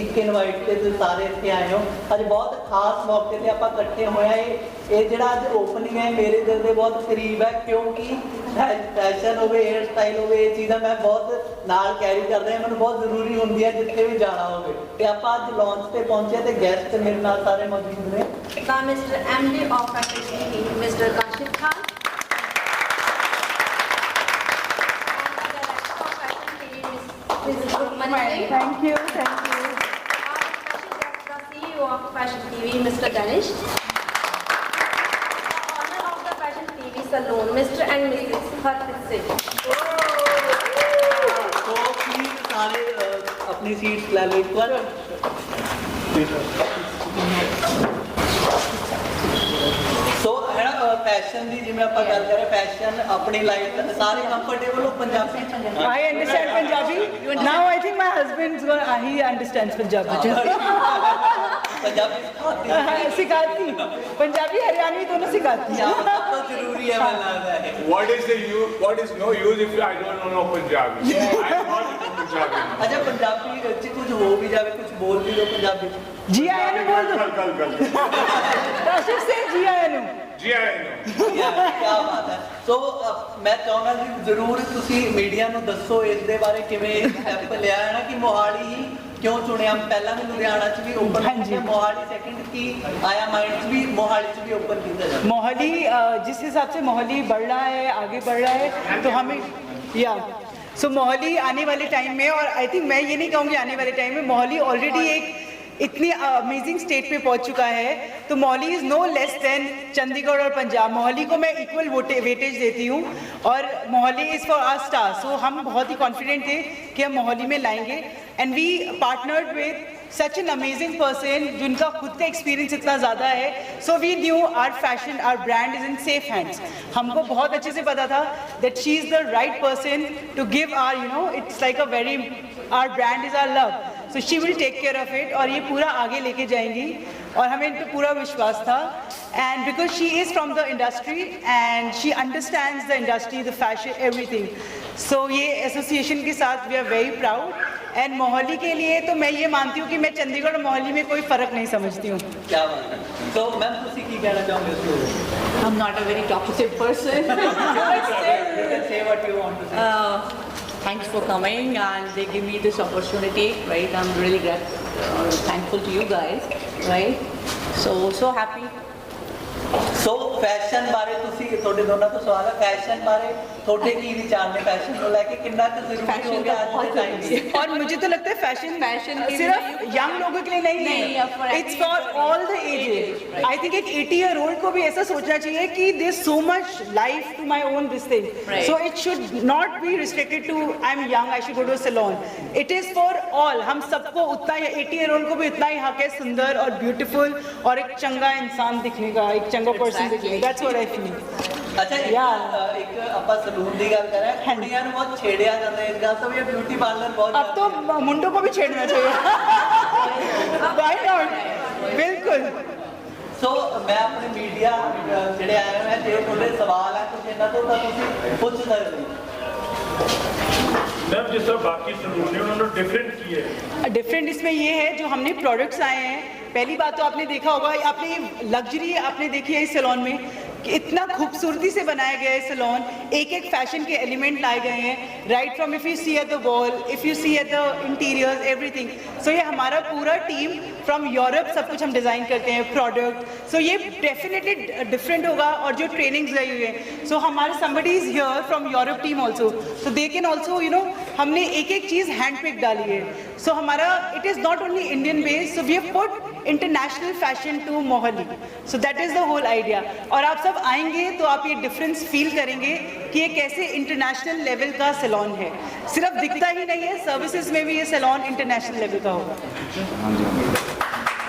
एक इनवाइट से तुसीं सारे इत्थे आए हो। अज बहुत खास मौके ते आपां इकट्ठे होए हैं। ये जिहड़ा अज ओपनिंग है मेरे दिल के बहुत करीब है, क्योंकि फैशन हो, हेयर स्टाइल हो, ये चीज़ां मैं बहुत नाल कैरी कर रहा, मैंने बहुत जरूरी होंदी है जिथे भी जाना हो। तो आप अज लॉन्च पे पहुंचे तो गेस्ट मेरे नाल सारे मौजूद ने। Mister MD of fashion mister Kashif Khan, Thank you, thank you. The CEO of Fashion TV, Mr. Ganesh. The owner of the Fashion TV Salon, Mr. and Mrs. Harpreet Singh. तो प्लीज सारे अपनी सीट्स ले लो एक बार। सो है ना फैशन की जिवें आप गल कर रहे, फैशन अपनी लाइफ सारे कंफर्टेबल हो Punjabi? I understand Punjabi. Now I think my husband's gonna, he understands Punjabi. Punjabi सिखाती, पंजाबी हरियाणवी दोनों सिखाती। तो जरूरी है मुझे लगता है। What is no use if I don't know Punjabi? I am not Punjabi. अच्छा पंजाबी च कुछ हो भी जावे, कुछ बोल भी दो पंजाबी। जी आया नु बोल दो। कल काशिफ से जी आया नु। जी आया नु। क्या बात है। सो मैं चाहना जी जरूर तुसी मीडिया ਨੂੰ ਦੱਸੋ ਇਸ ਦੇ ਬਾਰੇ ਕਿਵੇਂ ਸਟੈਪ ਲਿਆ ਹੈ ਨਾ कि मोहाली ही क्यों चुने? हम पहला भी लुधियाना च भी ओपन किया, मोहाली सेकंड की आया माइंड च भी मोहाली च भी ओपन किया जाए। मोहाली जिस हिसाब से मोहाली बढ़ रहा है, आगे बढ़ रहा है, तो हमें सो मोहाली आने वाले टाइम में, और आई थिंक मैं ये नहीं कहूँगी आने वाले टाइम में, मोहाली ऑलरेडी एक इतनी अमेजिंग स्टेट पे पहुंच चुका है, तो Mohali is no less than Chandigarh और पंजाब। मोहाली को मैं इक्वल वेटेज देती हूँ, और Mohali is for our star. So हम बहुत ही कॉन्फिडेंट थे कि हम मोहाली में लाएंगे, and we partnered with such an amazing person जिनका खुद का एक्सपीरियंस इतना ज़्यादा है। So we knew our fashion, our brand is in safe hands. हमको बहुत अच्छे से पता था that she is the right person to give our, you know, it's like a very, our brand is our love, so she will take care of it, और ये पूरा आगे लेके जाएंगी, और हमें इन पर पूरा विश्वास था। And because she is from the industry and she understands the industry, the fashion, everything. So ये एसोसिएशन के साथ we are very proud. And Mohali के लिए तो मैं ये मानती हूँ कि मैं चंडीगढ़ और मोहाली में कोई फ़र्क नहीं समझती हूँ। क्या बात है। तो मैम तुसी की कहना चाहोगे? I'm not a very talkative person. You can say what you want to say. Thanks for coming and they give me this opportunity, right? I'm really thankful to you guys, right? So happy. So fashion बारे तुसी थोड़े दोनों तो सवाल है, fashion बारे थोड़े की विचार ने फैशन को लेके कितना तो जरूरी हो गया आज के टाइम में? और मुझे तो लगता है फैशन सिर्फ यंग लोगों के लिए नहीं है, it's for all the ages. I think एक 80-year-old को भी ऐसा सोचना चाहिए कि there is so much life to my own this thing, so it should not be restricted to I am young I should go to salon. It is for all, हम सबको उतना ही, 80-year-old को भी उतना ही हक है सुंदर और ब्यूटीफुल और एक चंगा इंसान दिखने का, एक चंगा पर्सन दिखने का। That's what I feel. अच्छा एक ਆਪਾਂ सलून ਦੀ ਗੱਲ ਕਰ ਰਹੇ ਹਾਂ, ਕੁੜੀਆਂ ਨੂੰ ਬਹੁਤ ਛੇੜਿਆ ਜਾਂਦਾ ਹੈ ਇਸ ਗੱਲ ਤੋਂ ਵੀ ब्यूटी पार्लर बहुत। अब तो मुंडों को भी छेड़ना चाहिए। Why not? बिल्कुल। सो मैं अपने मीडिया ਜਿਹੜੇ ਆਏ ਹੋਏ ਜੇ ਤੁਹਾਡੇ सवाल है कुछ ਇਹਨਾਂ ਤੋਂ ਤਾਂ ਤੁਸੀਂ ਪੁੱਛ ਸਕਦੇ हो। मैम जिस तरह बाकी सलून ने उन्होंने डिफरेंट किए हैं। डिफरेंट इसमें ये है जो हमने प्रोडक्ट्स आए हैं, पहली बात तो आपने देखा होगा, आपने लग्जरी आपने देखी है इस सैलून में कि इतना खूबसूरती से बनाया गया है सैलून, एक एक फैशन के एलिमेंट लाए गए हैं, right from if you see at the wall, if you see at the interiors, everything. So ये हमारा पूरा टीम फ्रॉम यूरोप सब कुछ हम डिज़ाइन करते हैं प्रोडक्ट, सो ये डेफिनेटली डिफरेंट होगा। और जो ट्रेनिंग्स रही हुई है, सो हमारे somebody is here from Europe team also, so they can also, you know, हमने एक एक चीज़ हैंड पिक डाली है। सो हमारा it is not only Indian based, so we have put international fashion to Mohali, so that is the whole idea. और आप सब आएंगे तो आप ये डिफरेंस फील करेंगे कि ये कैसे इंटरनेशनल लेवल का सैलून है, सिर्फ दिखता ही नहीं है, सर्विसेज में भी ये सैलून इंटरनेशनल लेवल का होगा।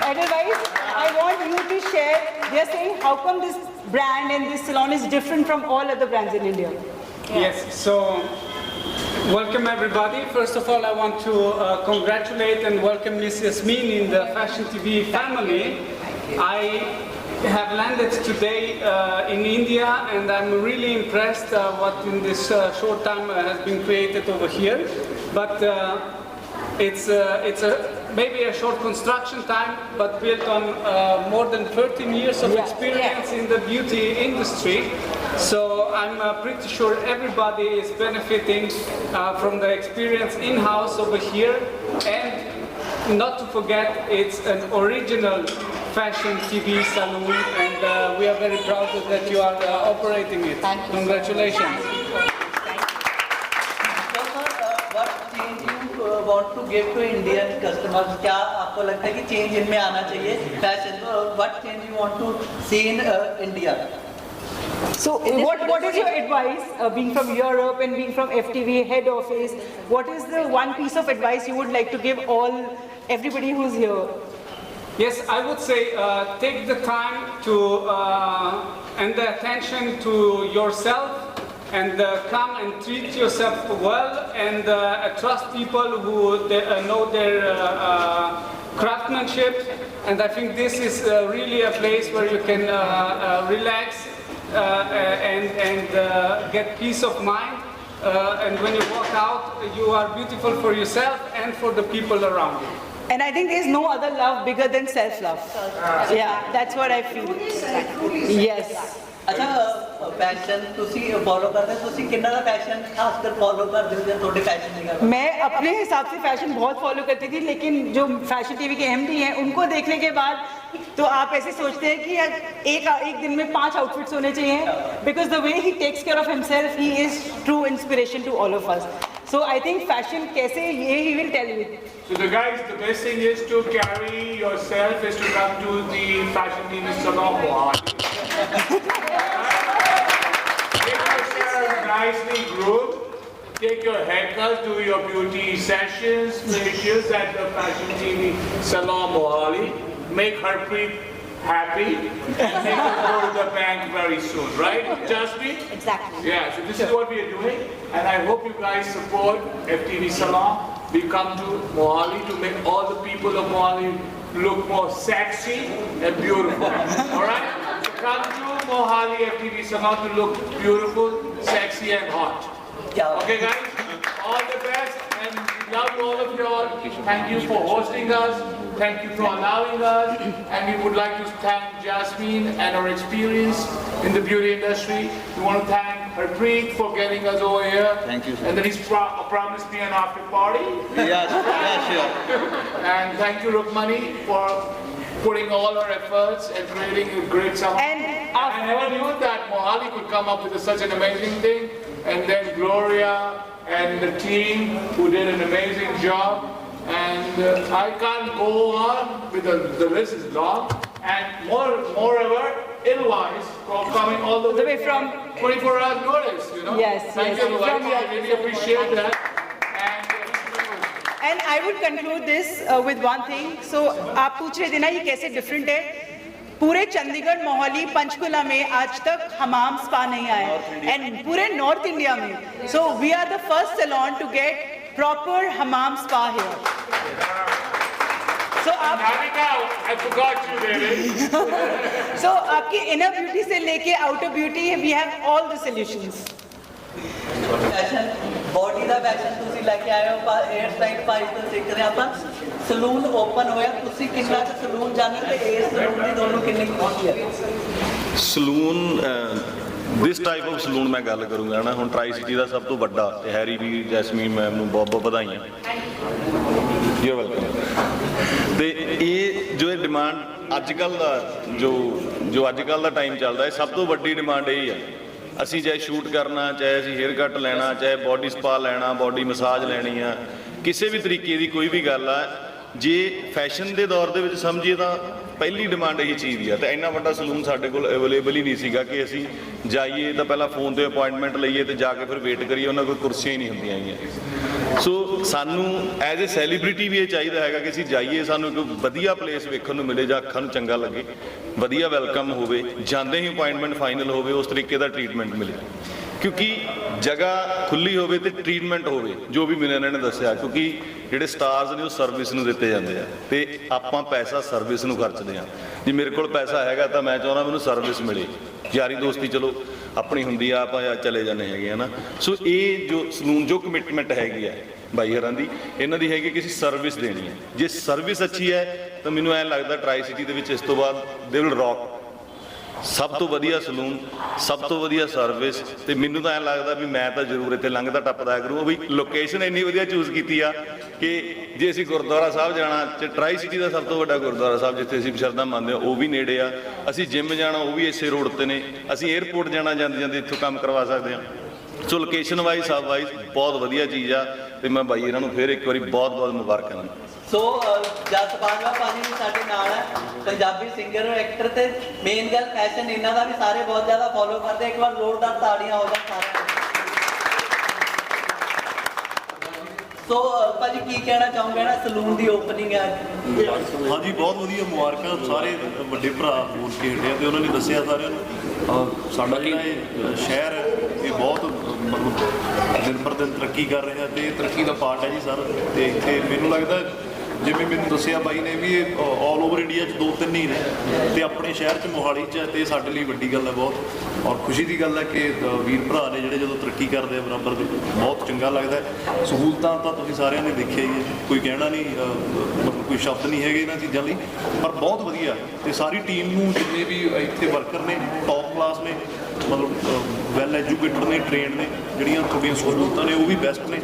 Otherwise, I want you to share, they are saying how come this brand and this salon is different from all other brands in India? Yes, so welcome everybody. First of all, I want to congratulate and welcome Miss Yasmin in the Fashion TV family. I have landed today in India and I'm really impressed what in this short time has been created over here. But it's a maybe a short construction time, but built on more than 13 years of experience in the beauty industry. So I'm pretty sure everybody is benefiting from the experience in-house over here. And not to forget, it's an original fashion TV salon, and we are very proud that you are operating it. Thank you. Congratulations. Want to give to Indian customers? क्या आपको लगता है कि change इनमें आना चाहिए fashion? What change you want to see in India? So what is your advice, being from Europe and being from FTV head office, what is the one piece of advice you would like to give everybody who's here? Yes, I would say take the time to and the attention to yourself, and come and treat yourself well, and trust people who know their craftsmanship. And I think this is really a place where you can relax and get peace of mind. And when you walk out, you are beautiful for yourself and for the people around you. And I think there's no other love bigger than self-love. Yeah, that's what I feel. Yes. अच्छा fashion ਤੁਸੀਂ follow करते ਤੁਸੀਂ किन्ना ਦਾ fashion खासकर follow करते हो जब थोड़े फैशन निकल? मैं अपने हिसाब से फैशन बहुत फॉलो करती थी, लेकिन जो फैशन टीवी के एमडी हैं उनको देखने के बाद तो आप ऐसे सोचते हैं कि एक दिन में 5 आउटफिट्स होने चाहिए, because the way he takes care of himself, he is true inspiration to all of us. So I think fashion कैसे ये he will tell you. So the guys, the best thing is to carry yourself is to come to the fashion TV salon. Make yourself nicely groomed. Take your haircuts, do your beauty sessions, facials at the fashion TV salon Mohali. Make Harpreet happy and make her go to the bank very soon, right? Just me? Exactly. Yeah, so this is what we are doing, and I hope you guys support FTV Salon. We come to Mohali to make all the people of Mohali look more sexy and beautiful. Alright? So come to Mohali FTV Salon to look beautiful, sexy and hot. Okay guys? All the best, and we love all of you all. Thank you for hosting us. Thank you for allowing us. And we would like to thank Jasmine and her experience in the beauty industry. We want to thank Harpreet for getting us over here. Thank you, sir. And then he's promised me an after party. Yes, sure. And thank you, Rukmani, for putting all our efforts and creating a great summer. And I never knew that Mohali could come up with such an amazing thing. And then Gloria and the team who did an amazing job. And I can't go on with the list is long. And moreover, Edelweiss for coming all the way from 24 hours notice, you know. Yes, Thank yes, you, Edelweiss. from your- I really appreciate that. And I would conclude this with one thing. So आप पूछ रहे थे ना ये कैसे different है. पूरे चंडीगढ़, मोहाली, पंचकुला में आज तक हमाम स्पा नहीं आया, एंड पूरे नॉर्थ इंडिया में. So we are the first salon to get proper hammam spa here. So I forgot you, David. so आपकी इनर ब्यूटी से लेके outer beauty, we have all the solutions. Fashion body ਦਾ fashion ਤੁਸੀਂ ਲੈ ਕੇ ਆਏ ਹੋ, hair style ਪਾਈ ਤੋਂ ਸਿੱਖ ਰਹੇ ਆਪਾਂ. ਸਲੂਨ ਓਪਨ ਹੋਇਆ, ਤੁਸੀਂ ਕਿੰਨਾ ਕੁ ਸਲੂਨ ਜਾਣਦੇ ਤੇ ਇਸ ਸਲੂਨ ਦੀ ਤੁਹਾਨੂੰ ਕਿੰਨੀ ਖੁਸ਼ੀ ਹੈ? Salon this type of salon ਮੈਂ ਗੱਲ ਕਰੂੰਗਾ ਨਾ, ਹੁਣ ਟਰਾਈ ਸਿਟੀ ਦਾ ਸਭ ਤੋਂ ਵੱਡਾ ਤੇ ਹੈਰੀ ਵੀ, ਜੈਸਮੀਨ ਮੈਮ ਨੂੰ ਬਹੁਤ ਬਹੁਤ ਵਧਾਈਆਂ. You welcome. ਤੇ ਇਹ ਜੋ ਇਹ ਡਿਮਾਂਡ ਅੱਜ ਕੱਲ੍ਹ ਦਾ ਜੋ ਅੱਜ ਕੱਲ੍ਹ ਦਾ ਟਾਈਮ ਚੱਲਦਾ, ਇਹ ਸਭ ਤੋਂ ਵੱਡੀ ਡਿਮਾਂਡ ਇਹ ਆ. ਅਸੀਂ ਚਾਹੇ ਸ਼ੂਟ ਕਰਨਾ, ਚਾਹੇ ਅਸੀਂ ਹੇਅਰ ਕੱਟ ਲੈਣਾ, ਚਾਹੇ ਬੋਡੀ ਸਪਾ ਲੈਣਾ, ਬੋਡੀ ਮਸਾਜ ਲੈਣੀ ਆ, ਕਿਸੇ ਵੀ ਤਰੀਕੇ ਦੀ ਕੋਈ ਵੀ ਗੱਲ ਆ, ਜੇ ਫੈਸ਼ਨ ਦੇ ਦੌਰ ਦੇ ਵਿੱਚ ਸਮਝੀਏ ਤਾਂ ਪਹਿਲੀ ਡਿਮਾਂਡ ਇਹੀ ਚੀਜ਼ ਦੀ ਆ. ਤੇ ਇੰਨਾ ਵੱਡਾ ਸਲੂਨ ਸਾਡੇ ਕੋਲ ਅਵੇਲੇਬਲ ਹੀ ਨਹੀਂ ਸੀਗਾ ਕਿ ਅਸੀਂ ਜਾਈਏ ਤਾਂ ਪਹਿਲਾਂ ਫੋਨ 'ਤੇ ਅਪਾਇੰਟਮੈਂਟ ਲਈਏ ਤੇ ਜਾ ਕੇ ਫਿਰ ਵੇਟ ਕਰੀਏ, ਉਹਨਾਂ ਕੋਲ ਕੁਰਸੀਆਂ ਹੀ ਨਹੀਂ ਹੁੰਦੀਆਂ ਹੈਗੀਆਂ. ਸੋ ਸਾਨੂੰ ਐਜ਼ ਏ ਸੈਲੀਬ੍ਰਿਟੀ ਵੀ ਇਹ ਚਾਹੀਦਾ ਹੈਗਾ ਕਿ ਅਸੀਂ ਜਾਈਏ, ਸਾਨੂੰ ਇੱਕ ਵਧੀਆ ਪਲੇਸ ਵੇਖਣ ਨੂੰ ਮਿਲੇ ਜਾਂ ਅੱਖਾਂ ਨੂੰ ਚੰਗਾ ਲੱਗੇ, ਵਧੀਆ ਵੈਲਕਮ ਹੋਵੇ, ਜਾਂਦੇ ਹੀ ਅਪਾਇੰਟਮੈਂਟ ਫਾਈਨਲ ਹੋਵੇ, ਉਸ ਤਰੀਕੇ ਦਾ ਟਰੀਟਮੈਂਟ ਮਿਲੇ. ਕਿਉਂਕਿ ਜਗ੍ਹਾ ਖੁੱਲੀ ਹੋਵੇ ਤੇ ਟਰੀਟਮੈਂਟ ਹੋਵੇ, ਜੋ ਵੀ ਮੈਨੂੰ ਇਹਨਾਂ ਨੇ ਦੱਸਿਆ, ਕਿਉਂਕਿ ਜਿਹੜੇ ਸਟਾਰਸ ਨੇ ਉਹ ਸਰਵਿਸ ਨੂੰ ਦਿੱਤੇ ਜਾਂਦੇ ਆ ਤੇ ਆਪਾਂ ਪੈਸਾ ਸਰਵਿਸ ਨੂੰ ਖਰਚਦੇ ਆ. ਜੇ ਮੇਰੇ ਕੋਲ ਪੈਸਾ ਹੈਗਾ ਤਾਂ ਮੈਂ ਚਾਹੁੰਦਾ ਮੈਨੂੰ ਸਰਵਿਸ ਮਿਲੇ. ਯਾਰੀ ਦੋਸਤੀ ਚਲੋ ਆਪਣੀ ਹੁੰਦੀ ਆ, ਆਪਾਂ ਚਲੇ ਜਾਂਦੇ ਹੈਗੇ ਆ ਨਾ. ਸੋ ਇਹ ਜੋ ਸਲੂਨ ਜੋ ਕਮਿਟਮੈਂਟ ਹੈਗੀ ਆ, ਬਾਈ ਹਰਾਂ ਦੀ, ਇਹਨਾਂ ਦੀ ਹੈਗੀ ਕਿ ਅਸੀਂ ਸਰਵਿਸ ਦੇਣੀ ਹੈ। ਜੇ ਸਰਵਿਸ ਅੱਛੀ ਹੈ ਤਾਂ ਮੈਨੂੰ ਐਂ ਲੱਗਦਾ ਟਰਾਈ ਸਿਟੀ ਦੇ ਵਿੱਚ ਇਸ ਤੋਂ ਬਾਅਦ ਦੇ ਵਿਲ ਰੌਕ। ਸਭ ਤੋਂ ਵਧੀਆ ਸਲੂਨ, ਸਭ ਤੋਂ ਵਧੀਆ ਸਰਵਿਸ, ਤੇ ਮੈਨੂੰ ਤਾਂ ਐਂ ਲੱਗਦਾ ਵੀ ਮੈਂ ਤਾਂ ਜ਼ਰੂਰ ਇੱਥੇ ਲੰਘਦਾ ਟੱਪਦਾ ਕਰੂ। ਵੀ ਲੋਕੇਸ਼ਨ ਇੰਨੀ ਵਧੀਆ ਚੂਜ਼ ਕੀਤੀ ਆ ਕਿ ਜੇ ਅਸੀਂ ਗੁਰਦੁਆਰਾ ਸਾਹਿਬ ਜਾਣਾ, ਤੇ ਟਰਾਈ ਸਿਟੀ ਦਾ ਸਭ ਤੋਂ ਵੱਡਾ ਗੁਰਦੁਆਰਾ ਸਾਹਿਬ ਜਿੱਥੇ ਅਸੀਂ ਸ਼ਰਧਾ ਮੰਨਦੇ ਹਾਂ ਉਹ ਵੀ ਨੇੜੇ ਆ, ਅਸੀਂ ਜਿੰਮ ਜਾਣਾ ਉਹ ਵੀ ਇਸੇ ਰੋਡ ਤੇ ਨੇ, ਅਸੀਂ 에ਅਰਪੋਰਟ ਜਾਣਾ ਜਾਂਦੇ ਜਾਂਦੇ ਇੱਥੋਂ ਕੰਮ ਕਰਵਾ ਸਕਦੇ ਹਾਂ। ਸੋ ਲੋਕੇਸ਼ਨ ਵਾਈਜ਼ ਸਭ ਵਾਈਜ਼ ਬਹੁਤ ਵਧੀਆ ਚੀਜ਼ ਆ, ਤੇ ਮੈਂ ਬਾਈ ਇਹਨਾਂ ਨੂੰ ਫਿਰ ਇੱਕ ਵਾਰੀ ਬਹੁਤ ਬਹੁਤ ਮੁਬਾਰਕਾਂ ਦਿੰਦਾ। ਸੋ ਜਸ ਬਾਜਵਾ ਭਾਜੀ ਵੀ ਸਾਡੇ ਨਾਲ ਹੈ, ਪੰਜਾਬੀ ਸਿੰਗਰ ਐਕਟਰ, ਤੇ ਮੇਨ ਗੱਲ ਫੈਸ਼ਨ ਇਹਨਾਂ ਦਾ ਵੀ ਸਾਰੇ ਬਹੁਤ ਜ਼ਿਆਦਾ ਫੋਲੋ ਕਰਦੇ। ਇੱਕ ਵਾਰ ਜ਼ੋਰਦਾਰ ਤਾੜੀਆਂ ਹੋ ਜਾਣ ਸਾਰਿਆਂ ਨੂੰ। ਸੋ ਭਾਜੀ ਕੀ ਕਹਿਣਾ ਚਾਹੋਗੇ ਨਾ, ਸਲੂਨ ਦੀ ਓਪਨਿੰਗ ਹੈ? ਹਾਂਜੀ ਬਹੁਤ ਵਧੀਆ, ਮੁਬਾਰਕਾਂ। ਸਾਰੇ ਵੱਡੇ ਭਰਾ ਬੋਲ ਕੇ ਹਟੇ ਆ ਤੇ ਉਹਨਾਂ ਨੇ ਦੱਸਿਆ ਸਾਰਿਆਂ ਨੂੰ ਸਾਡਾ ਜਿਹੜਾ ਇਹ ਸ਼ਹਿਰ ਹੈ ਇਹ ਬਹੁਤ ਮਤਲਬ ਦਿਨ ਪਰ ਦਿਨ ਤਰੱਕੀ ਕਰ ਰਿਹਾ ਤੇ ਤਰੱਕੀ ਦਾ ਪਾਰਟ ਹੈ ਜੀ ਸਰ। ਤੇ ਇੱਥੇ ਮੈਨੂੰ ਲੱਗਦਾ ਜਿਵੇਂ ਮੈਨੂੰ ਦੱਸਿਆ ਬਾਈ ਨੇ ਵੀ ਇਹ ਆਲ ਓਵਰ ਇੰਡੀਆ 'ਚ 2-3 ਹੀ ਨੇ ਤੇ ਆਪਣੇ ਸ਼ਹਿਰ 'ਚ ਮੋਹਾਲੀ 'ਚ, ਤੇ ਸਾਡੇ ਲਈ ਵੱਡੀ ਗੱਲ ਹੈ ਬਹੁਤ, ਔਰ ਖੁਸ਼ੀ ਦੀ ਗੱਲ ਹੈ ਕਿ ਵੀਰ ਭਰਾ ਨੇ ਜਿਹੜੇ ਜਦੋਂ ਤਰੱਕੀ ਕਰਦੇ ਆ ਬਰਾਬਰ ਦੇ, ਬਹੁਤ ਚੰਗਾ ਲੱਗਦਾ ਹੈ। ਸਹੂਲਤਾਂ ਤਾਂ ਤੁਸੀਂ ਸਾਰਿਆਂ ਨੇ ਦੇਖਿਆ ਹੀ ਹੈ, ਕੋਈ ਕਹਿਣਾ ਨਹੀਂ, ਮਤਲਬ ਕੋਈ ਸ਼ਬਦ ਨਹੀਂ ਹੈਗੇ ਇਹਨਾਂ ਚੀਜ਼ਾਂ ਲਈ, ਪਰ ਬਹੁਤ ਵਧੀਆ। ਤੇ ਸਾਰੀ ਟੀਮ ਨੂੰ ਜਿੰਨੇ ਵੀ ਇੱਥੇ ਵਰਕਰ ਨੇ ਟੌਪ ਕਲਾਸ ਨੇ, ਮਤਲਬ ਵੈਲ ਐਜੂਕੇਟਡ ਨੇ, ਟ੍ਰੇਨਡ ਨੇ, ਜਿਹੜੀਆਂ ਤੁਹਾਡੀਆਂ ਸਹੂਲਤਾਂ ਨੇ ਉਹ ਵੀ ਬੈਸਟ ਨੇ,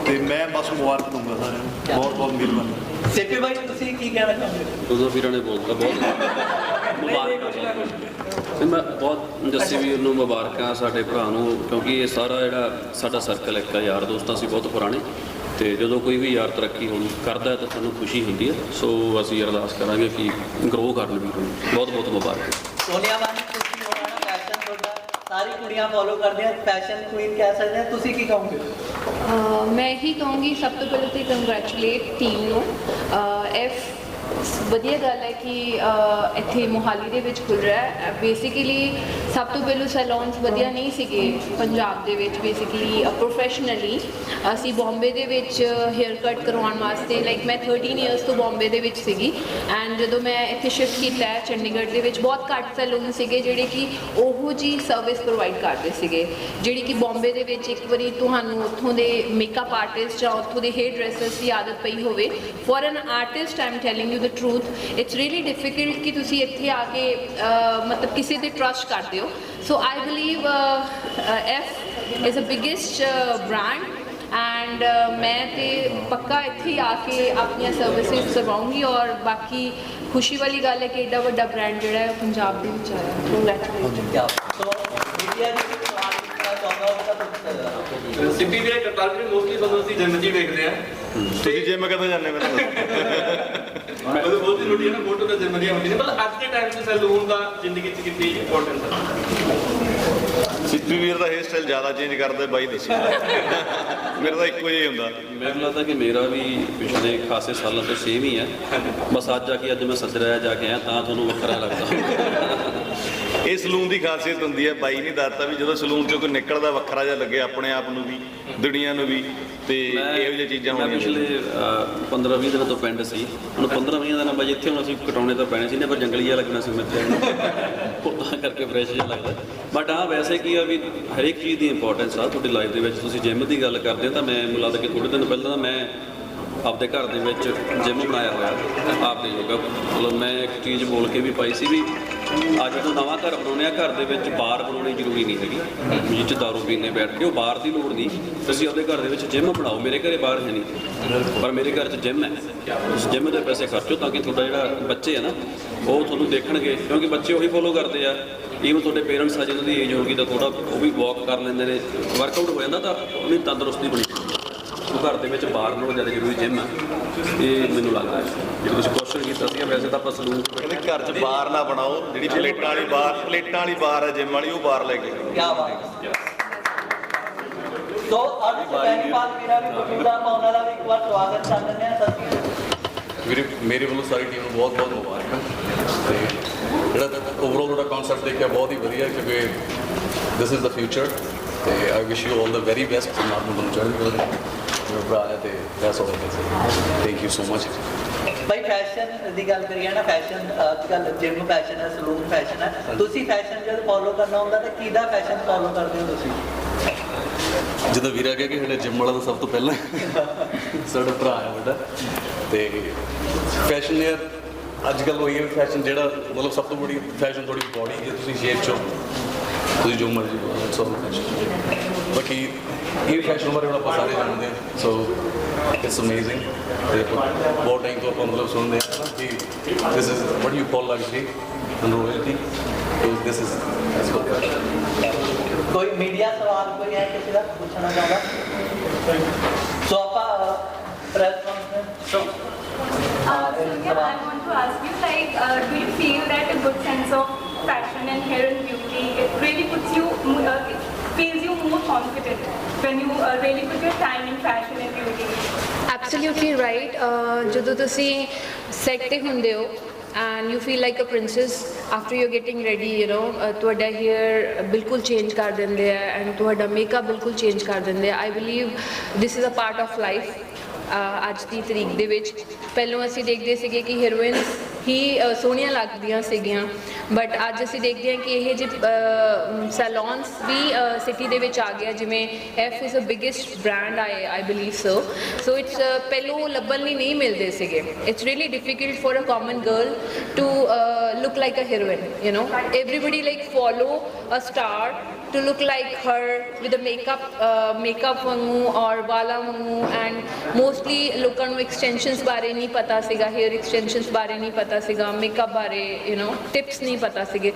ਤੇ ਮੈਂ ਬਸ ਮੁਬਾਰਕ ਦਊਂਗਾ ਸਾਰਿਆਂ ਨੂੰ। ਬਹੁਤ ਬਹੁਤ ਮਿਹਰਬਾਨੀ। ਸੇਪੀ ਭਾਈ ਤੁਸੀਂ ਕੀ ਕਹਿਣਾ ਚਾਹੋਗੇ? ਉਦੋਂ ਵੀਰਾਂ ਨੇ ਬੋਲਤਾ ਬਹੁਤ ਮੁਬਾਰਕਾਂ। ਮੈਂ ਬਹੁਤ ਜੱਸੀ ਵੀਰ ਨੂੰ ਮੁਬਾਰਕਾਂ, ਸਾਡੇ ਭਰਾ ਨੂੰ, ਕਿਉਂਕਿ ਇਹ ਸਾਰਾ ਜਿਹੜਾ ਸਾਡਾ ਸਰਕਲ ਇੱਕ ਯਾਰ ਦੋਸਤਾਂ ਸੀ ਬਹੁਤ ਪੁਰਾਣੇ, ਤੇ ਜਦੋਂ ਕੋਈ ਵੀ ਯਾਰ ਤਰੱਕੀ ਹੁਣ ਕਰਦਾ ਤਾਂ ਸਾਨੂੰ ਖੁਸ਼ੀ ਹੁੰਦੀ ਹੈ। ਸੋ ਅਸੀਂ ਅਰਦਾਸ ਕਰਾਂਗੇ ਕਿ ਗਰੋ ਕਰਨ ਵੀਰ ਨੂੰ ਬਹੁਤ ਬਹੁਤ ਮੁਬਾਰਕ। ਸੋਨੀਆ ਮਾਨ ਤੁਸੀਂ ਹੋਣਾ ਨਾ, ਫੈਸ਼ਨ ਤੁਹਾਡਾ ਸਾਰੀ ਕੁੜੀਆਂ ਫੋਲੋ ਕਰਦੀਆਂ, ਫੈਸ਼ਨ ਕੁਈਨ ਕਹਿ ਸਕਦੇ ਹਾਂ, ਤੁਸੀਂ ਕੀ ਕਹੋਗੇ? ਮੈਂ ਇਹੀ ਕਹੂੰਗੀ ਸਭ ਤੋਂ ਪਹਿਲਾਂ ਤਾਂ ਕੰਗ੍ਰੈਚੁਲੇਟ ਟੀਮ ਨੂੰ। ਵਧੀਆ ਗੱਲ ਹੈ ਕਿ ਇੱਥੇ ਮੋਹਾਲੀ ਦੇ ਵਿੱਚ ਖੁੱਲ ਰਿਹਾ ਹੈ। ਬੇਸਿਕਲੀ ਸਭ ਤੋਂ ਪਹਿਲਾਂ ਸੈਲੂਨਸ ਵਧੀਆ ਨਹੀਂ ਸੀਗੇ ਪੰਜਾਬ ਦੇ ਵਿੱਚ, ਬੇਸਿਕਲੀ ਪ੍ਰੋਫੈਸ਼ਨਲੀ ਅਸੀਂ ਬੰਬੇ ਦੇ ਵਿੱਚ ਹੇਅਰ ਕੱਟ ਕਰਵਾਉਣ ਵਾਸਤੇ, ਲਾਈਕ ਮੈਂ 13 ਇਅਰਸ ਤੋਂ ਬੰਬੇ ਦੇ ਵਿੱਚ ਸੀਗੀ, ਐਂਡ ਜਦੋਂ ਮੈਂ ਇੱਥੇ ਸ਼ਿਫਟ ਕੀਤਾ ਹੈ ਚੰਡੀਗੜ੍ਹ ਦੇ ਵਿੱਚ, ਬਹੁਤ ਘੱਟ ਸੈਲੂਨ ਸੀਗੇ ਜਿਹੜੇ ਕਿ ਉਹੋ ਜੀ ਸਰਵਿਸ ਪ੍ਰੋਵਾਈਡ ਕਰਦੇ ਸੀਗੇ, ਜਿਹੜੀ ਕਿ ਬੰਬੇ ਦੇ ਵਿੱਚ ਇੱਕ ਵਾਰੀ ਤੁਹਾਨੂੰ ਉੱਥੋਂ ਦੇ ਮੇਕਅਪ ਆਰਟਿਸਟ ਜਾਂ ਉੱਥੋਂ ਦੇ ਹੇਅਰ ਡਰੈਸਰਸ ਦੀ ਆਦਤ ਪਈ ਹੋਵੇ, for an artist I am telling you the truth, it's really difficult ਕਿ ਤੁਸੀਂ ਇੱਥੇ ਆ ਕੇ ਮਤਲਬ ਕਿਸੇ ਤੇ ਟਰਸਟ ਕਰਦੇ ਹੋ। So I believe F is a biggest brand, and ਮੈਂ ਤੇ ਪੱਕਾ ਇੱਥੇ ਆ ਕੇ ਆਪਣੀਆਂ ਸਰਵਿਸਿਜ਼ ਕਰਵਾਉਂਗੀ, ਔਰ ਬਾਕੀ ਖੁਸ਼ੀ ਵਾਲੀ ਗੱਲ ਹੈ ਕਿ ਏਡਾ ਵੱਡਾ ਬ੍ਰਾਂਡ ਜਿਹੜਾ ਹੈ ਪੰਜਾਬ ਦੇ ਵਿੱਚ ਆਇਆ। ਕੰਗ੍ਰੈਚੁਲੇਸ਼ਨ। ਸੋ ਮੀਡੀਆ ਦੀ ਸਵਾਲ ਪੁੱਛਣਾ ਚਾਹੁੰਦਾ ਹੋਵੇ ਤਾਂ ਪੁੱਛ ਸਕਦੇ। ਸਿੱਪੀ ਵੀਰੇ ਕਰਤਾਰ ਜੀ ਮੋਸਟਲੀ ਤੁਹਾਨੂੰ ਅਸੀਂ ਜਿੰਮ 'ਚ ਹੀ ਵੇਖਦੇ ਆ, ਤੁਸੀਂ ਜਿੰਮ ਕਦੋਂ ਜਾਂਦੇ ਮੈਨੂੰ ਮਤਲਬ ਬਹੁਤ ਹੀ ਰੋਟੀ ਹੈ ਨਾ, ਫੋਟੋ ਤਾਂ ਜਿੰਮ ਦੀਆਂ ਹੁੰਦੀਆਂ ਨੇ, ਪਰ ਅੱਜ ਦੇ ਟਾਈਮ 'ਚ ਸੈਲੂਨ ਦਾ ਜ਼ਿੰਦਗੀ 'ਚ ਕਿੰਨੀ ਇੰਪੋਰਟੈਂਸ ਹੈ? ਸਿੱਪੀ ਵੀਰ ਦਾ ਹੇਅਰ ਸਟਾਈਲ ਜ਼ਿਆਦਾ ਚੇਂਜ ਕਰਦੇ ਬਾਈ ਦੱਸੋ। ਮੇਰਾ ਤਾਂ ਇੱਕੋ ਜਿਹਾ ਹੀ ਹੁੰਦਾ। ਮੈਨੂੰ ਲੱਗਦਾ ਕਿ ਮੇਰਾ ਵੀ ਪਿਛਲੇ ਖਾਸੇ ਸਾਲਾਂ ਤੋਂ ਸੇਮ ਹੀ ਹੈ, ਬਸ ਅੱਜ ਆ ਕੇ ਅੱਜ ਮੈਂ ਸੱਜਰਿਆ ਜਾ ਕੇ ਆਇਆ ਤਾਂ ਤੁਹਾਨੂੰ ਵੱਖਰਾ ਲੱਗਦਾ। ਇਹ ਸਲੂਨ ਦੀ ਖਾਸੀਅਤ ਹੁੰਦੀ ਹੈ, ਬਾਈ ਨੇ ਦੱਸਤਾ ਵੀ ਜਦੋਂ ਸਲੂਨ ਚੋਂ ਕੋਈ ਨਿਕਲਦਾ ਵੱਖਰਾ ਜਿਹਾ ਲੱਗੇ ਆਪਣੇ ਆਪ ਨੂੰ ਵੀ, ਦੁਨੀਆ ਨੂੰ ਵੀ, ਤੇ ਇਹੋ ਜਿਹੀਆਂ ਚੀਜ਼ਾਂ ਮੈਂ ਹੋਣੀਆਂ। ਪਿਛਲੇ 15-20 ਦਿਨਾਂ ਤੋਂ ਪਿੰਡ ਸੀ, ਹੁਣ 15-20 ਦਿਨਾਂ ਬਾਅਦ ਇੱਥੇ ਹੁਣ ਅਸੀਂ ਕਟਾਉਣੇ ਤਾਂ ਪੈਣੇ ਸੀ ਨੇ, ਪਰ ਜੰਗਲੀ ਜਿਹਾ ਲੱਗਣਾ ਸੀ ਮਿੱਥੇ, ਤਾਂ ਕਰਕੇ ਫਰੈਸ਼ ਜਿਹਾ ਲੱਗਦਾ। ਬਟ ਹਾਂ ਵੈਸੇ ਕੀ ਆ ਵੀ ਹਰੇਕ ਚੀਜ਼ ਦੀ ਇੰਪੋਰਟੈਂਸ ਆ ਤੁਹਾਡੀ ਲਾਈਫ ਦੇ ਵਿੱਚ। ਤੁਸੀਂ ਜਿੰਮ ਦੀ ਗੱਲ ਕਰਦੇ ਹੋ ਤਾਂ ਮੈਨੂੰ ਲੱਗਦਾ ਕਿ ਥੋੜ੍ਹੇ ਦਿਨ ਪਹਿਲਾਂ ਤਾਂ ਮੈਂ ਆਪਦੇ ਘਰ ਦੇ ਵਿੱਚ ਜਿੰਮ ਬਣਾਇਆ ਹੋਇਆ ਆਪਦੇ ਯੋਗਾ, ਮਤਲਬ ਮੈਂ ਇੱਕ ਚੀਜ਼ ਬੋਲ ਕੇ ਵੀ ਪਾਈ ਸੀ ਵੀ ਅੱਜ ਜਦੋਂ ਨਵਾਂ ਘਰ ਬਣਾਉਂਦੇ ਆ, ਘਰ ਦੇ ਵਿੱਚ ਬਾਰ ਬਣਾਉਣੀ ਜ਼ਰੂਰੀ ਨਹੀਂ ਹੈਗੀ ਜਿਹ 'ਚ ਦਾਰੂ ਪੀਣੇ ਬੈਠ ਕੇ, ਉਹ ਬਾਰ ਦੀ ਲੋੜ ਨਹੀਂ। ਤੁਸੀਂ ਆਪਦੇ ਘਰ ਦੇ ਵਿੱਚ ਜਿੰਮ ਬਣਾਓ। ਮੇਰੇ ਘਰੇ ਬਾਰ ਹੈ ਨਹੀਂ, ਪਰ ਮੇਰੇ ਘਰ 'ਚ ਜਿੰਮ ਹੈ। ਉਸ ਜਿੰਮ ਦੇ ਪੈਸੇ ਖਰਚੋ ਤਾਂ ਕਿ ਤੁਹਾਡਾ ਜਿਹੜਾ ਬੱਚੇ ਆ ਨਾ ਉਹ ਤੁਹਾਨੂੰ ਦੇਖਣਗੇ, ਕਿਉਂਕਿ ਬੱਚੇ ਉਹੀ ਫੋਲੋ ਕਰਦੇ ਆ। ਈਵਨ ਤੁਹਾਡੇ ਪੇਰੈਂਟਸ ਆ ਜਿਹਨਾਂ ਦੀ ਏਜ ਹੋਊਗੀ ਤਾਂ ਥੋੜ੍ਹਾ ਉਹ ਵੀ ਵਾਕ ਕਰ ਲੈਂਦੇ ਨੇ, ਵਰਕਆਊਟ ਹੋ ਜਾਂਦਾ, ਤਾਂ ਉਹਨੀ ਤੰਦਰੁਸਤੀ ਬਣੀ। ਉਹ ਘਰ ਦੇ ਵਿੱਚ ਬਾਹਰ ਨਾਲੋਂ ਜ਼ਿਆਦਾ ਜ਼ਰੂਰੀ ਜਿੰਮ ਹੈ, ਇਹ ਮੈਨੂੰ ਲੱਗਦਾ ਹੈ। ਜੇ ਤੁਸੀਂ ਕੁਐਸਚਨ ਕੀਤਾ ਸੀ, ਵੈਸੇ ਤਾਂ ਆਪਾਂ ਸਲੂਨ ਕਹਿੰਦੇ ਘਰ 'ਚ ਬਾਰ ਨਾ ਬਣਾਓ, ਜਿਹੜੀ ਪਲੇਟਾਂ ਵਾਲੀ ਬਾਰ ਹੈ ਜਿੰਮ ਵਾਲੀ, ਉਹ ਬਾਰ ਲੈ ਕੇ ਕੀ ਬਾਤ ਹੈ। ਸੋ ਅੱਜ ਬੈਂਕਪਾਲ ਵੀਰਾਂ ਵੀ ਮੌਜੂਦਾ, ਆਪਾਂ ਉਹਨਾਂ ਦਾ ਵੀ ਇੱਕ ਵਾਰ ਸਵਾਗਤ ਕਰ ਲੈਂਦੇ ਹਾਂ। ਸਤਿ ਵੀਰੇ ਮੇਰੇ ਵੱਲੋਂ ਸਾਰੀ ਟੀਮ ਨੂੰ ਬਹੁਤ ਬਹੁਤ ਮੁਬਾਰਕਾਂ, ਤੇ ਜਿਹੜਾ ਓਵਰਆਲ ਤੁਹਾਡਾ ਕਨਸੈਪਟ ਦੇਖਿਆ ਬਹੁਤ ਹੀ ਵਧੀਆ, ਕਿਉਂਕਿ ਦਿਸ ਇਜ਼ ਦ ਫਿਊਚਰ, ਤੇ I wish you all the very best. ਪਰਮਾਤਮਾ ਨੂੰ ਚੜ੍ਹਦੀ ਕਲਾ ਦੇ ਮੇਰੇ ਭਰਾ ਹੈ, ਤੇ that's all I can say. Thank you so much. ਭਾਈ ਫੈਸ਼ਨ ਦੀ ਗੱਲ ਕਰੀਏ ਨਾ, ਫੈਸ਼ਨ ਅੱਜ ਕੱਲ੍ਹ ਜਿੰਮ ਫੈਸ਼ਨ ਹੈ, ਸਲੂਨ ਫੈਸ਼ਨ ਹੈ, ਤੁਸੀਂ ਫੈਸ਼ਨ ਜਦ ਫੋਲੋ ਕਰਨਾ ਹੁੰਦਾ ਤਾਂ ਕਿਹਦਾ ਫੈਸ਼ਨ ਫੋਲੋ ਕਰਦੇ ਹੋ ਤੁਸੀਂ? ਜਦੋਂ ਵੀਰਾ ਕਿਹਾ ਕਿ ਸਾਡੇ ਜਿੰਮ ਵਾਲਾ ਤਾਂ ਸਭ ਤੋਂ ਪਹਿਲਾਂ ਸਾਡਾ ਭਰਾ ਹੈ ਵੱਡਾ ਤੇ ਫੈਸ਼ਨ ਯਾਰ ਅੱਜ ਕੱਲ੍ਹ ਉਹ ਇਹ ਫੈਸ਼ਨ ਜਿਹੜਾ ਮਤਲਬ ਸਭ ਤੋਂ ਬੜੀ ਫੈਸ਼ਨ ਤੁਹਾਡੀ ਬੋਡੀ ਜੇ ਤੁਸੀਂ ਸ਼ੇਪ 'ਚੋਂ ਤੁਸੀਂ ਜੋ ਮਰਜ਼ੀ ਬੋਲੋ ਸਭ ਫੈਸ਼ਨ ਬਾਕੀ ਇਹ ਫੈਸ਼ਨ ਬਾਰੇ ਹੁਣ ਆਪਾਂ ਸਾਰੇ ਜਾਣਦੇ ਹਾਂ ਸੋ ਇਟਸ ਅਮੇਜ਼ਿੰਗ ਤੇ ਬਹੁਤ ਟਾਈਮ ਤੋਂ ਆਪਾਂ ਮਤਲਬ ਸੁਣਦੇ ਹਾਂ ਨਾ ਕਿ this is what you call luxury and royalty so this is ਇਸ ਕੋਲ ਕੋਈ ਮੀਡੀਆ ਸਵਾਲ ਕੋਈ ਹੈ ਕਿਸੇ ਦਾ ਪੁੱਛਣਾ ਚਾਹੁੰਦਾ ਸੋ ਆਪਾਂ press conference So yeah, I want to ask you, like, do you feel that a good sense of fashion and hair and beauty, it really puts you, feels you more confident when you really put your time in fashion and beauty? Absolutely right. ਜਦੋਂ ਤੁਸੀਂ set ਤੇ ਹੁੰਦੇ ਹੋ and you feel like a princess after you're getting ready, you know, ਤੁਹਾਡਾ hair ਬਿਲਕੁਲ change ਕਰ ਦਿੰਦੇ ਆ and ਤੁਹਾਡਾ makeup ਬਿਲਕੁਲ change ਕਰ ਦਿੰਦੇ ਆ. I believe this is a part of life. ਅੱਜ ਦੀ ਤਰੀਕ ਦੇ ਵਿੱਚ ਪਹਿਲਾਂ ਅਸੀਂ ਦੇਖਦੇ ਸੀਗੇ ਕਿ ਹੀਰੋਇਨਸ ਹੀ ਸੋਹਣੀਆਂ ਲੱਗਦੀਆਂ ਸੀਗੀਆਂ ਬਟ ਅੱਜ ਅਸੀਂ ਦੇਖਦੇ ਹਾਂ ਕਿ ਇਹ ਜਿਹੇ ਸੈਲੂਨਸ ਵੀ ਸਿਟੀ ਦੇ ਵਿੱਚ ਆ ਗਿਆ ਜਿਵੇਂ F is a biggest brand I believe so it's ਪਹਿਲੋਂ ਲੱਭਣ ਲਈ ਨਹੀਂ ਮਿਲਦੇ ਸੀਗੇ it's really difficult for a common girl to look like a heroine you know everybody like follow a star to look like her with the makeup ਵਾਂਗੂ ਔਰ ਵਾਲਾਂ ਵਾਂਗੂ and mostly ਲੋਕਾਂ ਨੂੰ ਐਕਸਟੈਂਸ਼ਨਸ ਬਾਰੇ ਨਹੀਂ ਪਤਾ ਸੀਗਾ ਹੇਅਰ ਐਕਸਟੈਂਸ਼ਨਸ ਬਾਰੇ ਨਹੀਂ ਪਤਾ ਸੀਗਾ ਮੇਕਅਪ ਬਾਰੇ ਯੂ نو ਟਿਪਸ ਨਹੀਂ ਪਤਾ ਸੀਗੇ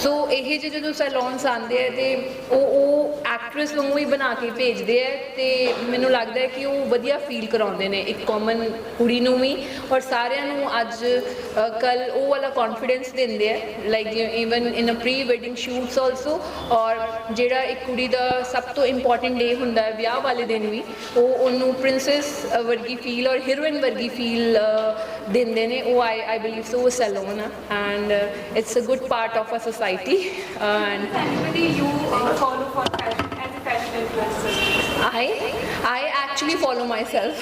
ਸੋ ਇਹ ਜਿਹੇ ਜਦੋਂ ਸੈਲੂਨਸ ਆਉਂਦੇ ਆ ਤੇ ਉਹ ਐਕਟਰੈਸ ਵਾਂਗੂ ਹੀ ਬਣਾ ਕੇ ਭੇਜਦੇ ਆ ਤੇ ਮੈਨੂੰ ਲੱਗਦਾ ਹੈ ਕਿ ਉਹ ਵਧੀਆ ਫੀਲ ਕਰਾਉਂਦੇ ਨੇ ਇੱਕ ਕਾਮਨ ਕੁੜੀ ਨੂੰ ਵੀ ਔਰ ਸਾਰਿਆਂ ਨੂੰ ਅੱਜ ਕੱਲ ਉਹ ਵਾਲਾ ਕੌਨਫੀਡੈਂਸ ਦਿੰਦੇ ਆ ਲਾਈਕ ਈਵਨ ਇਨ ਅ ਪ੍ਰੀ ਵੈਡਿੰਗ ਸ਼ੂਟਸ ਆਲਸੋ ਔਰ ਜਿਹੜਾ ਇੱਕ ਕੁੜੀ ਦਾ ਸਭ ਤੋਂ ਇੰਪੋਰਟੈਂਟ ਡੇ ਹੁੰਦਾ ਹੈ ਵਿਆਹ ਵਾਲੇ ਦਿਨ ਵੀ ਉਹ ਉਹਨੂੰ ਪ੍ਰਿੰਸੈਸ ਵਰਗੀ ਫੀਲ ਔਰ ਹੀਰੋਇਨ ਵਰਗੀ ਫੀਲ ਦਿੰਦੇ ਨੇ ਉਹ I believe so salon and it's a good part of a society and Anybody you follow for fashion as a fashion influencer? I actually follow myself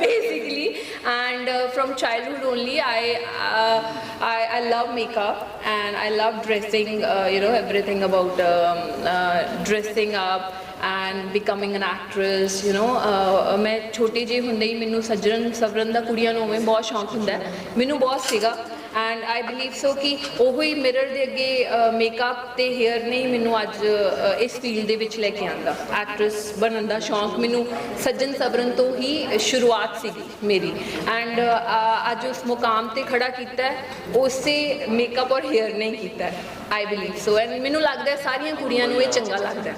basically and from childhood only I love makeup and I love dressing you know everything about dressing up and becoming an actress you know ਮੈਂ ਛੋਟੇ ਜਿਹੇ ਹੁੰਦੇ ਹੀ ਮੈਨੂੰ ਸੱਜਣ ਸਵਰਨ ਦਾ ਕੁੜੀਆਂ ਨੂੰ ਉਵੇਂ ਬਹੁਤ ਸ਼ੌਂਕ ਹੁੰਦਾ ਮੈਨੂੰ ਬਹੁਤ ਸੀਗਾ ਐਂਡ ਆਈ ਬਿਲੀਵ ਸੋ ਕਿ ਉਹੀ ਹੀ ਮਿਰਰ ਦੇ ਅੱਗੇ ਮੇਕਅਪ ਤੇ ਹੇਅਰ ਨੇ ਮੈਨੂੰ ਅੱਜ ਇਸ ਫੀਲਡ ਦੇ ਵਿੱਚ ਲੈ ਕੇ ਆਂਦਾ ਐਕਟਰੈਸ ਬਣਨ ਦਾ ਸ਼ੌਂਕ ਮੈਨੂੰ ਸੱਜਣ ਸਵਰਨ ਤੋਂ ਹੀ ਸ਼ੁਰੂਆਤ ਸੀਗੀ ਮੇਰੀ ਐਂਡ ਅੱਜ ਉਸ ਮੁਕਾਮ ਤੇ ਖੜਾ ਕੀਤਾ ਉਸੇ ਮੇਕਅਪ ਔਰ ਹੇਅਰ ਨੇ ਕੀਤਾ ਆਈ ਬਿਲੀਵ ਸੋ ਐਂਡ ਮੈਨੂੰ ਲੱਗਦਾ ਸਾਰੀਆਂ ਕੁੜੀਆਂ ਨੂੰ ਇਹ ਚੰਗਾ ਲੱਗਦਾ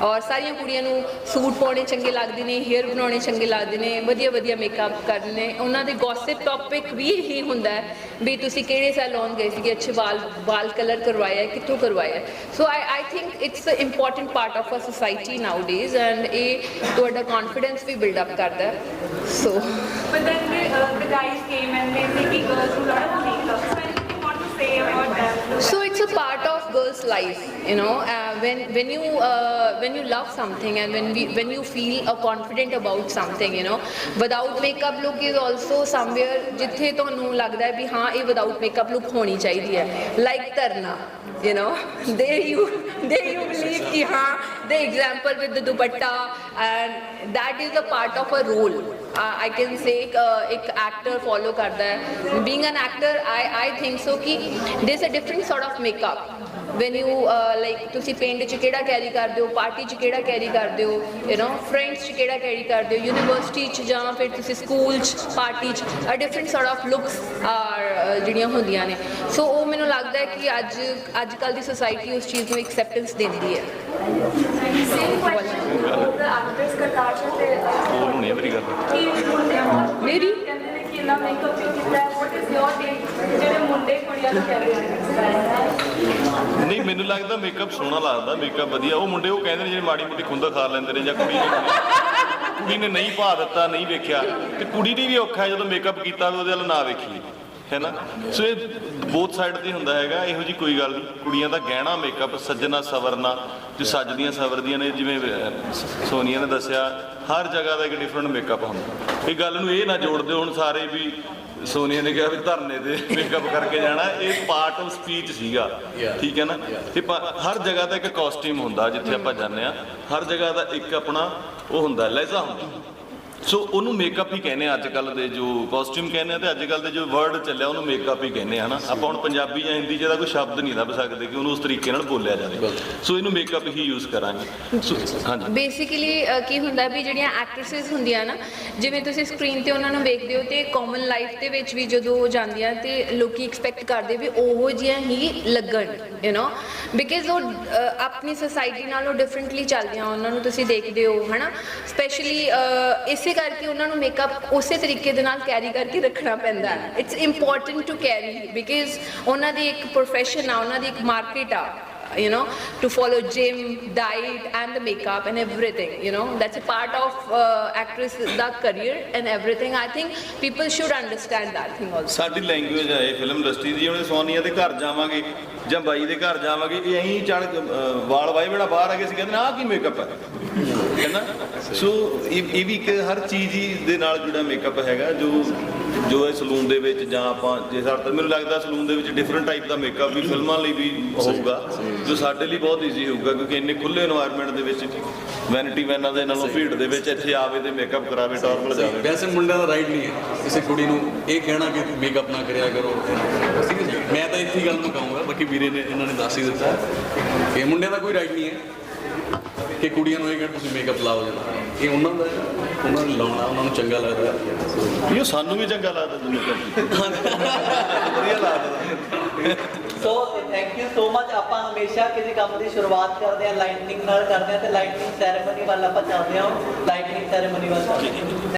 ਔਰ ਸਾਰੀਆਂ ਕੁੜੀਆਂ ਨੂੰ ਸੂਟ ਪਾਉਣੇ ਚੰਗੇ ਲੱਗਦੇ ਨੇ ਹੇਅਰ ਬਣਾਉਣੇ ਚੰਗੇ ਲੱਗਦੇ ਨੇ ਵਧੀਆ ਵਧੀਆ ਮੇਕਅਪ ਕਰਨੇ ਉਹਨਾਂ ਦੇ ਗੌਸਿਪ ਟੌਪਿਕ ਵੀ ਇਹੀ ਹੁੰਦਾ ਵੀ ਤੁਸੀਂ ਕਿਹੜੇ ਸੈਲੂਨ ਗਏ ਸੀਗੇ ਅੱਛੇ ਵਾਲ ਕਲਰ ਕਰਵਾਇਆ ਕਿੱਥੋਂ ਕਰਵਾਇਆ so I think it's a important part of a society nowadays and ਇਹ ਤੁਹਾਡਾ ਕੌਨਫੀਡੈਂਸ ਵੀ ਬਿਲਡ ਅਪ ਕਰਦਾ ਸੋ But then the guys came and they say कि girls do lot of makeup. So anything you want to say about that? So it's a part of girls' life, you know. When you love something and when you feel confident about something, you know, without makeup look is also somewhere जिथे ਤੁਹਾਨੂੰ ਲੱਗਦਾ ਹੈ ਵੀ ਹਾਂ ਇਹ without makeup look ਹੋਣੀ ਚਾਹੀਦੀ ਹੈ like Tarna you know there you believe कि हाँ the example with the dupatta and that is a part of a role I can say एक actor follow करता है being an actor I think so कि there's a different sort of makeup when you like ਤੁਸੀਂ ਪਿੰਡ 'ਚ ਕਿਹੜਾ carry ਕਰਦੇ ਹੋ ਪਾਰਟੀ 'ਚ ਕਿਹੜਾ ਕੈਰੀ ਕਰਦੇ ਹੋ you know friends 'ਚ ਕਿਹੜਾ ਕੈਰੀ ਕਰਦੇ ਹੋ ਯੂਨੀਵਰਸਿਟੀ 'ਚ ਜਾਂ ਫਿਰ ਤੁਸੀਂ ਸਕੂਲ 'ਚ ਪਾਰਟੀ 'ਚ a different sort of looks are ਜਿਹੜੀਆਂ ਹੁੰਦੀਆਂ ਨੇ ਸੋ ਉਹ ਮੈਨੂੰ ਲੱਗਦਾ ਹੈ ਕਿ ਅੱਜ ਕੱਲ੍ਹ ਦੀ ਸੋਸਾਇਟੀ ਉਸ ਚੀਜ਼ ਨੂੰ ਐਕਸੈਪਟੈਂਸ ਦਿੰਦੀ ਹੈ Same question to the actress Katasha ਤੇ ਉਹਨੂੰ ਨਹੀਂ ਮੇਰੀ ਗੱਲ ਮੇਰੀ ਕਹਿੰਦੇ ਨੇ ਕਿ ਇਹਨਾਂ ਮੇਕਅਪ ਕਿਉਂ ਕੀਤਾ ਹੈ what is your take ਜਿਹੜੇ ਮੁੰਡੇ ਕੁੜੀਆਂ ਨੂੰ ਕਹਿੰਦੇ ਨੇ ਨਹੀਂ ਮੈਨੂੰ ਲੱਗਦਾ ਮੇਕਅਪ ਸੋਹਣਾ ਲੱਗਦਾ ਮੇਕਅਪ ਵਧੀਆ ਉਹ ਮੁੰਡੇ ਉਹ ਕਹਿੰਦੇ ਨੇ ਜਿਹੜੇ ਮਾੜੀ ਮੋਟੀ ਖੁੰਦ ਖਾ ਲੈਂਦੇ ਨੇ ਜਾਂ ਕੁੜੀ ਨੇ ਨਹੀਂ ਪਾ ਦਿੱਤਾ ਨਹੀਂ ਵੇਖਿਆ ਤੇ ਕੁੜੀ ਦੀ ਵੀ ਔਖਾ ਹੈ ਜਦੋਂ ਮੇਕਅਪ ਕੀਤਾ ਉਹਦੇ ਵੱਲ ਨਾ ਵੇਖੀ ਹੈ ਨਾ ਸੋ ਇਹ ਬੋਥ ਸਾਈਡ ਤੇ ਹੁੰਦਾ ਹੈਗਾ ਇਹੋ ਜੀ ਕੋਈ ਗੱਲ ਨਹੀਂ ਕੁੜੀਆਂ ਦਾ ਗਹਿਣਾ ਮੇਕਅਪ ਸੱਜਣਾ ਸਵਰਨਾ ਜੋ ਸੱਜਦੀਆਂ ਸਵਰਦੀਆਂ ਨੇ ਜਿਵੇਂ ਸੋਨੀਆ ਨੇ ਦੱਸਿਆ ਹਰ ਜਗ੍ਹਾ ਦਾ ਇੱਕ ਡਿਫਰੈਂਟ ਮੇਕਅਪ ਹੁੰਦਾ ਇਹ ਗੱਲ ਨੂੰ ਇਹ ਨਾ ਜੋੜ ਦਿਓ ਹੁਣ ਸਾਰੇ ਵੀ ਸੋਨੀਆ ਨੇ ਕਿਹਾ ਵੀ ਧਰਨੇ ਤੇ ਮੇਕਅਪ ਕਰਕੇ ਜਾਣਾ ਇਹ ਪਾਰਟ ਆਫ ਸਪੀਚ ਸੀਗਾ ਠੀਕ ਹੈ ਨਾ ਤੇ ਹਰ ਜਗ੍ਹਾ ਦਾ ਇੱਕ ਕਾਸਟਿਊਮ ਹੁੰਦਾ ਜਿੱਥੇ ਆਪਾਂ ਜਾਂਦੇ ਆ ਹਰ ਜਗ੍ਹਾ ਦਾ ਇੱਕ ਆਪਣਾ ਉਹ ਹੁੰਦਾ ਲਹਿਜ਼ਾ ਹੁੰਦਾ ਸੋ ਉਹਨੂੰ ਮੇਕਅਪ ਹੀ ਕਹਿੰਦੇ ਆ ਅੱਜ ਕੱਲ੍ਹ ਦੇ ਜੋ ਕਾਸਟਿਊਮ ਕਹਿੰਦੇ ਆ, ਤੇ ਅੱਜ ਕੱਲ੍ਹ ਦੇ ਜੋ ਵਰਡ ਚੱਲਿਆ ਉਹਨੂੰ ਮੇਕਅਪ ਹੀ ਕਹਿੰਦੇ ਆ, ਹਨਾ। ਆਪਾਂ ਹੁਣ ਪੰਜਾਬੀ ਜਾਂ ਹਿੰਦੀ 'ਚ ਇਹਦਾ ਕੋਈ ਸ਼ਬਦ ਨਹੀਂ ਲੱਭ ਸਕਦੇ ਕਿ ਉਹਨੂੰ ਉਸ ਤਰੀਕੇ ਨਾਲ ਬੋਲਿਆ ਜਾਵੇ, ਸੋ ਇਹਨੂੰ ਮੇਕਅਪ ਹੀ ਯੂਜ਼ ਕਰਾਂਗੇ। ਸੋ ਹਾਂਜੀ, ਬੇਸਿਕਲੀ ਕੀ ਹੁੰਦਾ ਵੀ ਜਿਹੜੀਆਂ ਐਕਟ੍ਰੈਸਿਸ ਹੁੰਦੀਆਂ ਨਾ, ਜਿਵੇਂ ਤੁਸੀਂ ਸਕਰੀਨ ਤੇ ਉਹਨਾਂ ਨੂੰ ਵੇਖਦੇ ਹੋ ਤੇ ਕਾਮਨ ਲਾਈਫ ਦੇ ਵਿੱਚ ਵੀ ਜਦੋਂ ਉਹ ਜਾਂਦੀਆਂ ਤੇ ਲੋਕੀ ਐਕਸਪੈਕਟ ਕਰਦੇ ਵੀ ਉਹੋ ਜਿਹੀਆਂ ਹੀ ਲੱਗਣ, ਯੂ ਨੋ, ਬਿਕਾਜ਼ ਉਹ ਆਪਣੀ ਸੋਸਾਇਟੀ ਨਾਲੋਂ ਡਿਫਰੈਂਟਲੀ ਚੱਲਦੀਆਂ, ਉਹਨਾਂ ਨੂੰ ਤੁਸੀਂ ਦੇਖਦੇ ਹੋ, ਹਨਾ। ਸਪੈਸ਼ਲੀ ਇਸੇ ਕਰਕੇ ਉਹਨਾਂ ਨੂੰ ਮੇਕਅਪ ਉਸੇ ਤਰੀਕੇ ਦੇ ਨਾਲ ਕੈਰੀ ਕਰਕੇ ਰੱਖਣਾ ਪੈਂਦਾ। It's important to carry because ਉਹਨਾਂ ਦੀ ਇੱਕ ਪ੍ਰੋਫੈਸ਼ਨ ਆ, ਉਹਨਾਂ ਦੀ ਇੱਕ ਮਾਰਕੀਟ ਆ, you know, to follow gym, diet and the makeup and everything, you know, that's a part of actress the career and everything. I think people should understand that thing also. ਸਾਡੀ language ਹੈ ਇਹ film industry ਦੀ। ਉਹਨੇ ਸੋਨੀਆ ਦੇ ਘਰ ਜਾਵਾਂਗੇ ਜਾਂ ਬਾਈ ਦੇ ਘਰ ਜਾਵਾਂਗੇ, ਇਹ ਐਂ ਚੜ ਵਾਲ ਵਾਏ ਬੜਾ ਬਾਹਰ ਆ ਕੇ ਅਸੀਂ ਕਹਿੰਦੇ ਆਹ ਕੀ ਮੇਕਅਪ ਹੈ, ਕਹਿੰਦਾ। ਸੋ ਇਹ ਵੀ ਇੱਕ ਹਰ ਚੀਜ਼ ਹੀ ਦੇ ਨਾਲ ਜੁੜਾ ਮੇਕਅਪ ਹੈਗਾ, ਜੋ ਇਹ ਸਲੂਨ ਦੇ ਵਿੱਚ ਜਾਂ ਆਪਾਂ ਜੇ ਸਾਡੇ, ਮੈਨੂੰ ਲੱਗਦਾ ਸਲੂਨ ਦੇ ਵਿੱਚ ਡਿਫਰੈਂਟ ਟਾਈਪ ਦਾ ਮੇਕਅਪ ਵੀ ਫਿਲਮਾਂ ਲਈ ਵੀ ਹੋਊਗਾ, ਜੋ ਸਾਡੇ ਲਈ ਬਹੁਤ ਈਜ਼ੀ ਹੋਊਗਾ, ਕਿਉਂਕਿ ਇੰਨੇ ਖੁੱਲ੍ਹੇ এনवायरमेंट ਦੇ ਵਿੱਚ ਵੈਨਿਟੀ ਵੈਨਾਂ ਦੇ ਨਾਲੋਂ ਭੀੜ ਦੇ ਵਿੱਚ ਇੱਥੇ ਆਵੇ ਤੇ ਮੇਕਅਪ ਕਰਾਵੇ, ਟੌਰਮਲ ਜਾਵੇ। ਵੈਸੇ ਮੁੰਡਿਆਂ ਦਾ ਰਾਈਟ ਨਹੀਂ ਹੈ ਕਿਸੇ ਕੁੜੀ ਨੂੰ ਇਹ ਕਹਿਣਾ ਕਿ ਮੇਕਅਪ ਨਾ ਕਰਿਆ ਕਰੋ। ਮੈਂ ਤਾਂ ਇੱਥੇ ਗੱਲ ਨੂੰ ਕਹੂੰਗਾ, ਬਾਕੀ ਵੀਰੇ ਨੇ ਇਹਨਾਂ ਨੇ ਦੱਸ ਹੀ ਦਿੱਤਾ ਕਿ ਮੁੰਡਿਆਂ ਦਾ ਕੋਈ ਰਾਈਟ ਨਹੀਂ ਹੈ ਕਿ ਕੁੜੀਆਂ ਨੂੰ ਇਹ ਕਹਿਣ ਤੁਸੀਂ ਮੇਕਅਪ ਲਾਓ ਜਾਂ ਇਹ ਉਹਨਾਂ ਦਾ, ਉਹਨਾਂ ਨੂੰ ਲਾਉਣਾ ਉਹਨਾਂ ਨੂੰ ਚੰਗਾ ਲੱਗਦਾ। ਇਹ ਸਾਨੂੰ ਵੀ ਚੰਗਾ ਲੱਗਦਾ ਜੀ ਮੇਕਅਪ, ਵਧੀਆ ਲੱਗਦਾ। So thank you so much. ਆਪਾਂ ਹਮੇਸ਼ਾ ਕਿਸੇ ਕੰਮ ਦੀ ਸ਼ੁਰੂਆਤ ਕਰਦੇ ਹਾਂ ਲਾਈਟਨਿੰਗ ਨਾਲ ਕਰਦੇ ਹਾਂ, ਤੇ ਲਾਈਟਨਿੰਗ ਸੈਰੇਮਨੀ ਵੱਲ ਆਪਾਂ ਚੱਲਦੇ ਹਾਂ। ਲਾਈਟਨਿੰਗ ਸੈਰੇਮਨੀ ਵੱਲ ਚੱਲਦੇ ਹਾਂ।